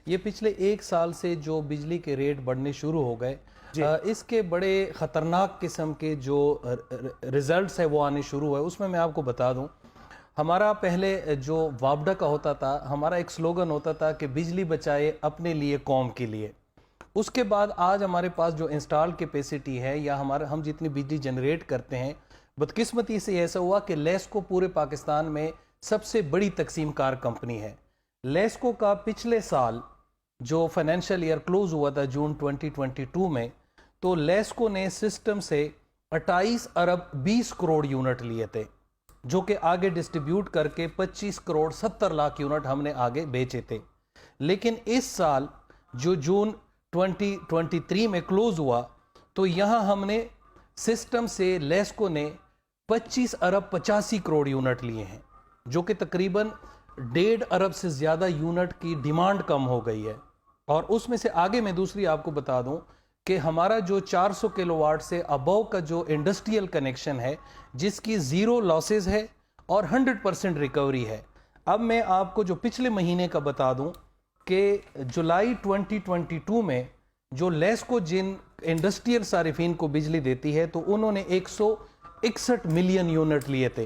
یہ پچھلے ایک سال سے جو بجلی کے ریٹ بڑھنے شروع ہو گئے اس کے بڑے خطرناک قسم کے جو ریزلٹس ہے وہ آنے شروع ہوئے. اس میں آپ کو بتا دوں, ہمارا پہلے جو وابڈا کا ہوتا تھا, ہمارا ایک سلوگن ہوتا تھا کہ بجلی بچائے اپنے لیے قوم کے لیے. اس کے بعد آج ہمارے پاس جو انسٹال کیپیسٹی ہے یا ہم جتنی بجلی جنریٹ کرتے ہیں, بدقسمتی سے ایسا ہوا کہ لیسکو پورے پاکستان میں سب سے بڑی تقسیم کار کمپنی ہے. لیسکو کا پچھلے سال جو فائنینشیل ایئر کلوز ہوا تھا جون 2022 میں, تو لیسکو نے سسٹم سے 28 ارب 20 کروڑ یونٹ لیے تھے, جو کہ آگے ڈسٹریبیوٹ کر کے 25 کروڑ 70 لاکھ یونٹ ہم نے آگے بیچے تھے. لیکن اس سال جو جون 2023 میں کلوز ہوا, تو یہاں ہم نے سسٹم سے لیسکو نے 25 ارب 85 کروڑ یونٹ لیے ہیں, جو کہ تقریباً 1.5 ارب سے زیادہ یونٹ کی ڈیمانڈ کم ہو گئی ہے. اور اس میں سے آگے میں دوسری آپ کو بتا دوں کہ ہمارا جو 400 کلو واٹ سے ابو کا جو انڈسٹریل کنیکشن ہے, جس کی 0 لاسز ہے اور 100% ریکوری ہے. اب میں آپ کو جو پچھلے مہینے کا بتا دوں کہ جولائی 2022 میں جو لیسکو جن انڈسٹریل صارفین کو بجلی دیتی ہے, تو انہوں نے 161 ملین یونٹ لیے تھے,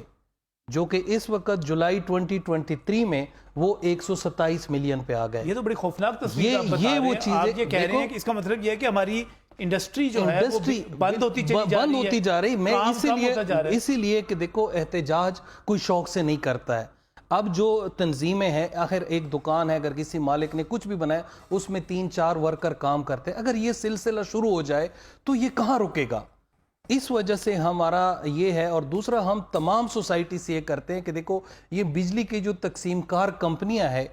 جو کہ اس وقت جولائی 2023 میں وہ 127 ملین پہ آ گئے. یہ تو بڑی خوفناک تصویر آپ بتا رہے ہیں. آپ یہ کہہ رہے ہیں کہ اس کا مطلب یہ ہے کہ ہماری انڈسٹری جو ہے وہ بند ہوتی جا رہی ہے. میں اسی لیے کہ دیکھو, احتجاج کوئی شوق سے نہیں کرتا ہے. اب جو تنظیمیں ہیں, آخر ایک دکان ہے, اگر کسی مالک نے کچھ بھی بنایا اس میں 3-4 ورکر کام کرتے ہیں. اگر یہ سلسلہ شروع ہو جائے تو یہ کہاں رکے گا؟ اس وجہ سے ہمارا یہ ہے. اور دوسرا, ہم تمام سوسائٹی سے یہ کرتے ہیں کہ دیکھو, یہ بجلی کی جو تقسیم کار کمپنیاں ہیں,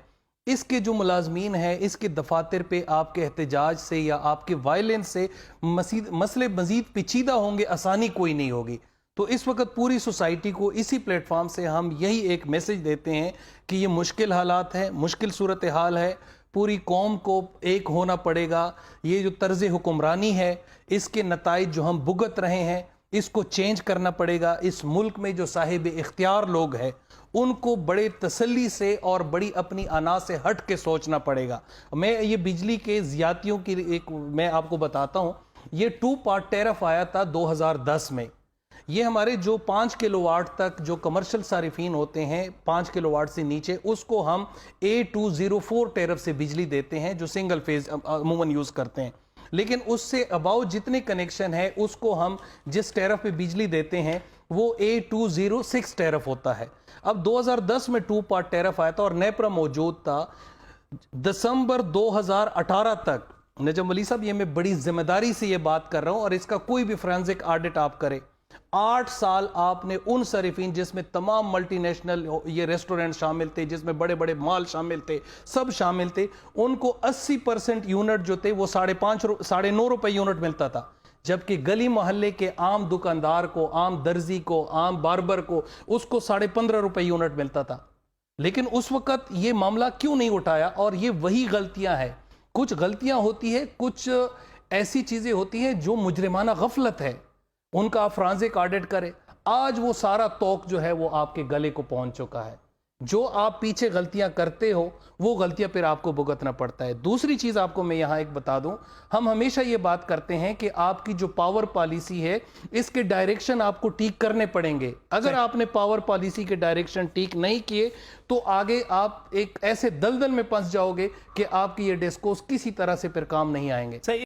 اس کے جو ملازمین ہیں, اس کے دفاتر پہ آپ کے احتجاج سے یا آپ کے وائلنس سے مسئلے مزید پیچیدہ ہوں گے, آسانی کوئی نہیں ہوگی. تو اس وقت پوری سوسائٹی کو اسی پلیٹ فارم سے ہم یہی ایک میسج دیتے ہیں کہ یہ مشکل حالات ہیں, مشکل صورتحال ہے, پوری قوم کو ایک ہونا پڑے گا. یہ جو طرز حکمرانی ہے, اس کے نتائج جو ہم بھگت رہے ہیں, اس کو چینج کرنا پڑے گا. اس ملک میں جو صاحب اختیار لوگ ہیں, ان کو بڑے تسلی سے اور بڑی اپنی انا سے ہٹ کے سوچنا پڑے گا. میں یہ بجلی کے زیادتیوں کی ایک میں آپ کو بتاتا ہوں. یہ 2 پارٹ ٹیرف آیا تھا 2010 میں. یہ ہمارے جو 5 کلو واٹ تک جو کمرشل صارفین ہوتے ہیں, 5 کلو واٹ سے نیچے, اس کو ہم A204 ٹیرف سے بجلی دیتے ہیں, جو سنگل فیز عموماً یوز کرتے ہیں. لیکن اس سے اباؤ جتنے کنیکشن ہے, اس کو ہم جس ٹیرف پہ بجلی دیتے ہیں وہ A206 ٹیرف ہوتا ہے. اب 2010 میں 2 پارٹ ٹیرف آیا تھا اور نیپرا موجود تھا. دسمبر 2018 تک, نجم ولی صاحب, یہ میں بڑی ذمہ داری سے یہ بات کر رہا ہوں, اور اس کا کوئی بھی فرانزک آڈٹ آپ کرے, 8 سال آپ نے ان صارفین, جس میں تمام ملٹی نیشنل یہ ریسٹورنٹ شامل تھے, جس میں بڑے بڑے مال شامل تھے, سب شامل تھے, ان کو 80% یونٹ جو تھے وہ 9.5 روپے یونٹ ملتا تھا. جبکہ گلی محلے کے عام دکاندار کو, عام درزی کو, عام باربر کو, اس کو 15.5 روپے یونٹ ملتا تھا. لیکن اس وقت یہ معاملہ کیوں نہیں اٹھایا؟ اور یہ وہی غلطیاں ہیں. کچھ غلطیاں ہوتی ہیں, کچھ ایسی چیزیں ہوتی ہیں جو مجرمانہ غفلت ہے, ان کا آپ فرانزک آڈٹ کرے. آج وہ سارا توق جو ہے وہ آپ کے گلے کو پہنچ چکا ہے. جو آپ پیچھے غلطیاں کرتے ہو, وہ غلطیاں پھر آپ کو بھگتنا پڑتا ہے. دوسری چیز آپ کو میں یہاں ایک بتا دوں, ہم ہمیشہ یہ بات کرتے ہیں کہ آپ کی جو پاور پالیسی ہے, اس کے ڈائریکشن آپ کو ٹھیک کرنے پڑیں گے. اگر آپ نے پاور پالیسی کے ڈائریکشن ٹھیک نہیں کیے, تو آگے آپ ایک ایسے دلدل میں پھنس جاؤ گے کہ آپ کی یہ ڈسکوز کسی طرح سے پھر کام نہیں آئیں گے.